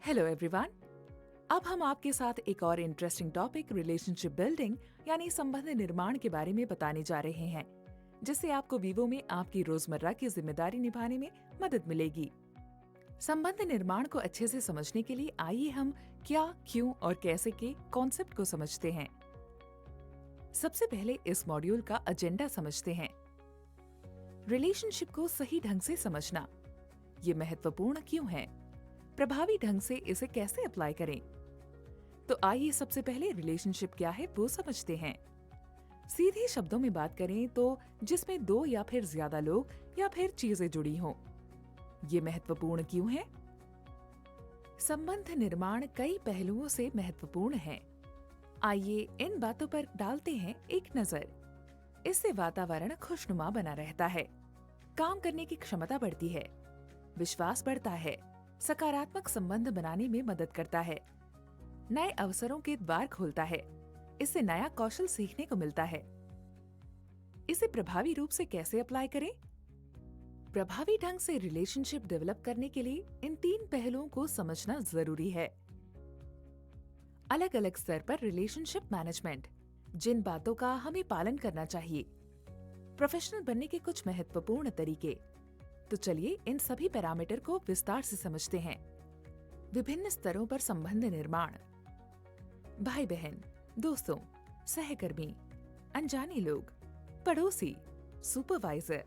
Hello everyone. अब हम आपके साथ एक और इंटरेस्टिंग टॉपिक रिलेशनशिप बिल्डिंग यानी संबंध निर्माण के बारे में बताने जा रहे हैं, जिससे आपको वीवो में आपकी रोजमर्रा की जिम्मेदारी निभाने में मदद मिलेगी। संबंध निर्माण को अच्छे से समझने के लिए आइए हम क्या, क्यों और कैसे के कॉन्सेप्ट को समझते हैं। सबसे पहले इस मॉड्यूल का एजेंडा समझते हैं। रिलेशनशिप को सही ढंग से समझना, ये महत्वपूर्ण क्यों है? प्रभावी ढंग से इसे कैसे अप्लाई करें? तो आइए सबसे पहले रिलेशनशिप क्या है वो समझते हैं। सीधे शब्दों में बात करें तो जिसमें दो या फिर ज्यादा लोग या फिर चीजें जुड़ी हों। ये महत्वपूर्ण क्यों है? संबंध निर्माण कई पहलुओं से महत्वपूर्ण है। आइए इन बातों पर डालते हैं एक नजर। इससे वातावरण खुशनुमा बना रहता है, काम करने की क्षमता बढ़ती है, विश्वास बढ़ता है, सकारात्मक संबंध बनाने में मदद करता है, नए अवसरों के द्वार खोलता है, इससे नया कौशल सीखने को मिलता है। इसे प्रभावी रूप से कैसे अप्लाई करें? प्रभावी ढंग से रिलेशनशिप डेवलप करने के लिए इन तीन पहलुओं को समझना जरूरी है। अलग अलग स्तर पर रिलेशनशिप मैनेजमेंट, जिन बातों का हमें पालन करना चाहिए, प्रोफेशनल बनने के कुछ महत्वपूर्ण तरीके। तो चलिए इन सभी पैरामीटर को विस्तार से समझते हैं। विभिन्न स्तरों पर संबंध निर्माण, भाई बहन, दोस्तों, सहकर्मी, अनजाने लोग, पड़ोसी, सुपरवाइजर,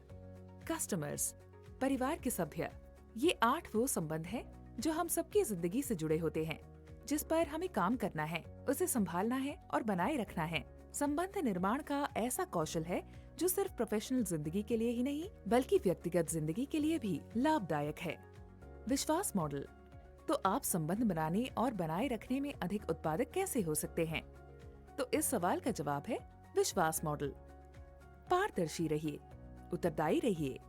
कस्टमर्स, परिवार के सभ्य। ये 8 वो संबंध हैं जो हम सबकी जिंदगी से जुड़े होते हैं, जिस पर हमें काम करना है, उसे संभालना है और बनाए रखना है। संबंध निर्माण का ऐसा कौशल है जो सिर्फ प्रोफेशनल जिंदगी के लिए ही नहीं बल्कि व्यक्तिगत जिंदगी के लिए भी लाभदायक है। विश्वास मॉडल। तो आप संबंध बनाने और बनाए रखने में अधिक उत्पादक कैसे हो सकते हैं? तो इस सवाल का जवाब है विश्वास मॉडल। पारदर्शी रहिए, उत्तरदायी रहिए,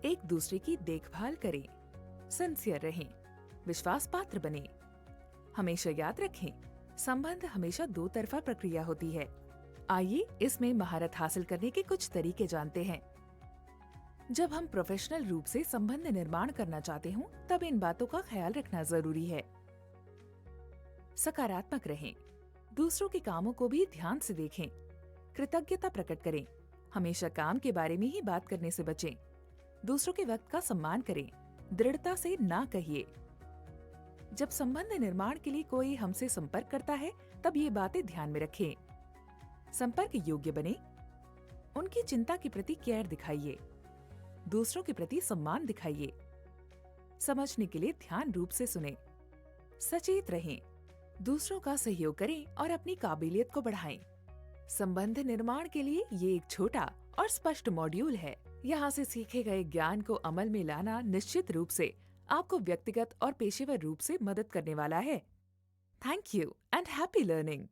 एक दूसरे की देखभाल करें, सिंसियर रहें, विश्वास पात्र बने। हमेशा याद रखें, संबंध हमेशा दो तरफा प्रक्रिया होती है। आइए इसमें महारत हासिल करने के कुछ तरीके जानते हैं। जब हम प्रोफेशनल रूप से संबंध निर्माण करना चाहते हों, तब इन बातों का ख्याल रखना जरूरी है। सकारात्मक रहें, दूसरों के कामों को भी ध्यान से देखें, कृतज्ञता प्रकट करें, हमेशा काम के बारे में ही बात करने से बचें, दूसरों के वक्त का सम्मान करें, दृढ़ता से ना कहिए। जब संबंध निर्माण के लिए कोई हमसे संपर्क करता है, तब ये बातें ध्यान में रखें। संपर्क योग्य बने, उनकी चिंता के प्रति केयर दिखाइए, दूसरों के प्रति सम्मान दिखाइए, समझने के लिए ध्यान रूप से सुने, सचेत रहें, दूसरों का सहयोग करें और अपनी काबिलियत को बढ़ाएं। संबंध निर्माण के लिए ये एक छोटा और स्पष्ट मॉड्यूल है। यहाँ से सीखे गए ज्ञान को अमल में लाना निश्चित रूप से आपको व्यक्तिगत और पेशेवर रूप से मदद करने वाला है। Thank you and happy learning.